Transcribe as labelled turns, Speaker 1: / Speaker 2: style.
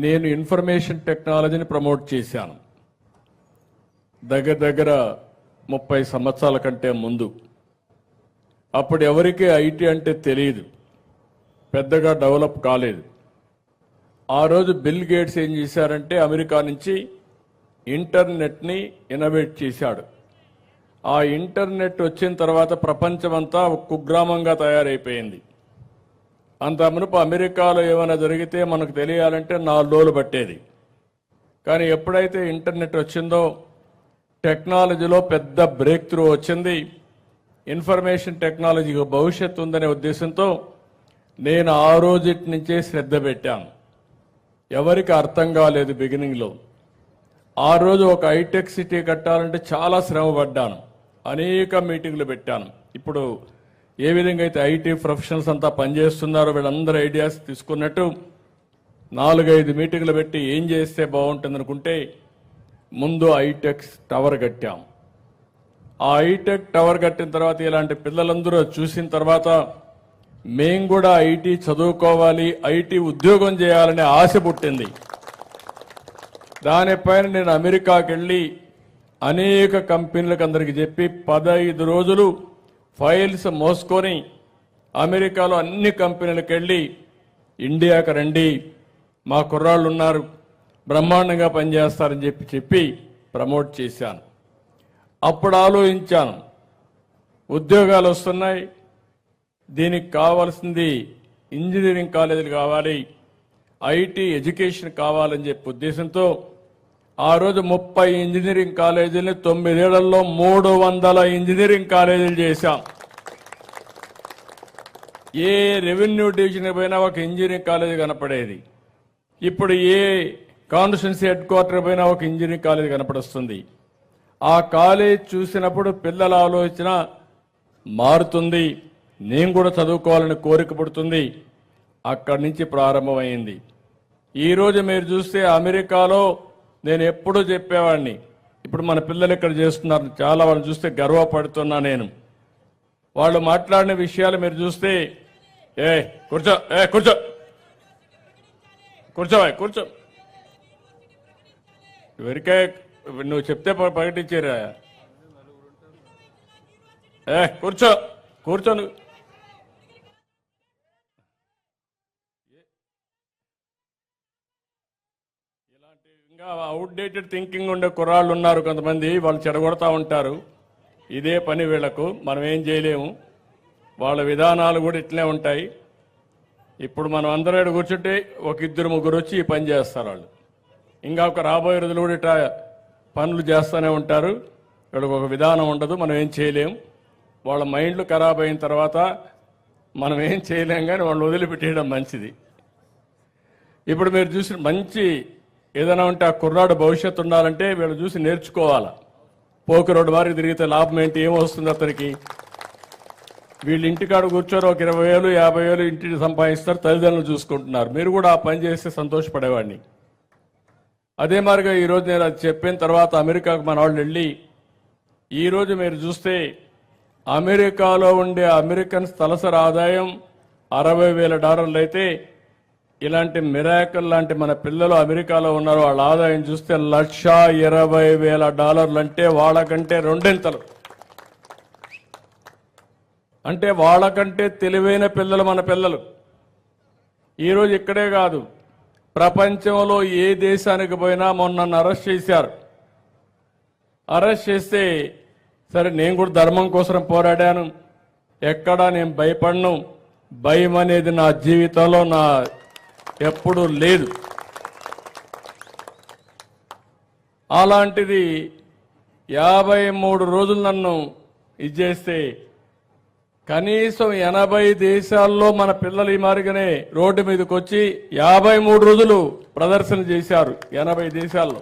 Speaker 1: నేను ఇన్ఫర్మేషన్ టెక్నాలజీని ప్రమోట్ చేశాను. దగ్గర 30 సంవత్సరాల కంటే ముందు. అప్పుడు ఎవరికి ఐటీ అంటే తెలియదు, పెద్దగా డెవలప్ కాలేదు. ఆ రోజు బిల్ గేట్స్ ఏం చేశారంటే అమెరికా నుంచి ఇంటర్నెట్ని ఇన్నోవేట్ చేశాడు. ఆ ఇంటర్నెట్ వచ్చిన తర్వాత ప్రపంచమంతా ఒక కుగ్రామంగా తయారైపోయింది. అంత మునుపు అమెరికాలో ఏమైనా జరిగితే మనకు తెలియాలంటే 4 రోజులు పట్టేది. కానీ ఎప్పుడైతే ఇంటర్నెట్ వచ్చిందో టెక్నాలజీలో పెద్ద బ్రేక్ త్రూ వచ్చింది. ఇన్ఫర్మేషన్ టెక్నాలజీకి భవిష్యత్తు ఉందనే ఉద్దేశంతో నేను ఆ రోజుటి నుంచే శ్రద్ధ పెట్టాను. ఎవరికి అర్థం కాలేదు బిగినింగ్లో. ఆ రోజు ఒక హైటెక్ సిటీ కట్టాలంటే చాలా శ్రమ పడ్డాను, అనేక మీటింగ్లు పెట్టాను. ఇప్పుడు ఏ విధంగా అయితే ఐటీ ప్రొఫెషనల్స్ అంతా పనిచేస్తున్నారో వీళ్ళందరూ ఐడియాస్ తీసుకున్నట్టు 4-5 మీటింగ్లు పెట్టి ఏం చేస్తే బాగుంటుంది అనుకుంటే ముందు హైటెక్ టవర్ కట్టాం. ఆ హైటెక్ టవర్ కట్టిన తర్వాత ఇలాంటి పిల్లలందరూ చూసిన తర్వాత మేము కూడా ఐటీ చదువుకోవాలి, ఐటీ ఉద్యోగం చేయాలనే ఆశ పుట్టింది. దానిపైన నేను అమెరికాకి వెళ్ళి అనేక కంపెనీలకు అందరికీ చెప్పి 15 రోజులు ఫైల్స్ మోసుకొని అమెరికాలో అన్ని కంపెనీలకు వెళ్ళి ఇండియాకి రండి, మా కుర్రాళ్ళు ఉన్నారు, బ్రహ్మాండంగా పనిచేస్తారని చెప్పి ప్రమోట్ చేశాను. అప్పుడు ఆలోచించాను, ఉద్యోగాలు వస్తున్నాయి, దీనికి కావాల్సింది ఇంజనీరింగ్ కాలేజీలు కావాలి, ఐటీ ఎడ్యుకేషన్ కావాలని చెప్పి ఉద్దేశంతో ఆ రోజు 30 ఇంజనీరింగ్ కాలేజీలని 9 ఏళ్లలో 300 ఇంజనీరింగ్ కాలేజీలు చేశాం. ఏ రెవెన్యూ డివిజన్ పోయినా ఒక ఇంజనీరింగ్ కాలేజీ కనపడేది. ఇప్పుడు ఏ కాన్స్టిట్యున్సీ హెడ్ క్వార్టర్ పోయినా ఒక ఇంజనీరింగ్ కాలేజీ కనపడుస్తుంది. ఆ కాలేజ్ చూసినప్పుడు పిల్లల ఆలోచన మారుతుంది, నేను కూడా చదువుకోవాలని కోరిక పుడుతుంది. అక్కడి నుంచి ప్రారంభమైంది. ఈరోజు మీరు చూస్తే అమెరికాలో నేను ఎప్పుడూ చెప్పేవాడిని, ఇప్పుడు మన పిల్లలు ఇక్కడ చేస్తున్నారు, చాలా వాళ్ళని చూస్తే గర్వపడుతున్నా నేను. వాళ్ళు మాట్లాడిన విషయాలు మీరు చూస్తే కూర్చో కూర్చో కూర్చోవా కూర్చో, ఎవరికే నువ్వు చెప్తే ప్రకటించారా, కూర్చో కూర్చో నువ్వు. ఇంకా అవుట్డేటెడ్ థింకింగ్ ఉండే కుర్రాళ్ళు ఉన్నారు కొంతమంది, వాళ్ళు చెడగొడతా ఉంటారు. ఇదే పని వీళ్లకు, మనం ఏం చేయలేము. వాళ్ళ విధానాలు కూడా ఇట్లే ఉంటాయి. ఇప్పుడు మనం అందరూ కూర్చుంటే 1-2-3 వచ్చి ఈ పని చేస్తారు వాళ్ళు. ఇంకా ఒక రాబోయే రోజులు కూడా ఇట్లా పనులు చేస్తూనే ఉంటారు. వీళ్ళకి ఒక విధానం ఉండదు, మనం ఏం చేయలేము. వాళ్ళ మైండ్లు ఖరాబ్ అయిన తర్వాత మనం ఏం చేయలేం, కానీ వాళ్ళు వదిలిపెట్టేయడం మంచిది. ఇప్పుడు మీరు చూసిన మంచి ఏదైనా ఉంటే ఆ కుర్రాడు భవిష్యత్తు ఉండాలంటే వీళ్ళు చూసి నేర్చుకోవాలా. పోకిరోడ్డు వారికి తిరిగితే లాభం ఏంటి, ఏమొస్తుంది అతనికి? వీళ్ళు ఇంటికాడ కూర్చొని ఒక 20,000 50,000 ఇంటిని సంపాదిస్తారు, తల్లిదండ్రులు చూసుకుంటున్నారు. మీరు కూడా ఆ పని చేస్తే సంతోషపడేవాడిని. అదే మాదిరిగా ఈరోజు నేను అది చెప్పిన తర్వాత అమెరికాకు మన వాళ్ళు వెళ్ళి ఈరోజు మీరు చూస్తే అమెరికాలో ఉండే అమెరికన్స్ తలసరి ఆదాయం $60,000 అయితే ఇలాంటి మిరాకిల్ లాంటి మన పిల్లలు అమెరికాలో ఉన్నారు, వాళ్ళ ఆదాయం చూస్తే $1,20,000 అంటే వాళ్ళకంటే 2 ఇంతలు. అంటే వాళ్ళకంటే తెలివైన పిల్లలు మన పిల్లలు. ఈరోజు ఇక్కడే కాదు, ప్రపంచంలో ఏ దేశానికి పోయినా మొన్న అరెస్ట్ చేశారు. అరెస్ట్ చేస్తే సరే నేను కూడా ధర్మం కోసం పోరాడాను, ఎక్కడా నేను భయపడను, భయం అనేది నా జీవితంలో ఎప్పుడూ లేదు. అలాంటిది 53 రోజులు నన్ను ఇది చేస్తే కనీసం 80 దేశాల్లో మన పిల్లలు ఈ మాదిరిగానే రోడ్డు మీదకి వచ్చి 53 రోజులు ప్రదర్శన చేశారు 80 దేశాల్లో.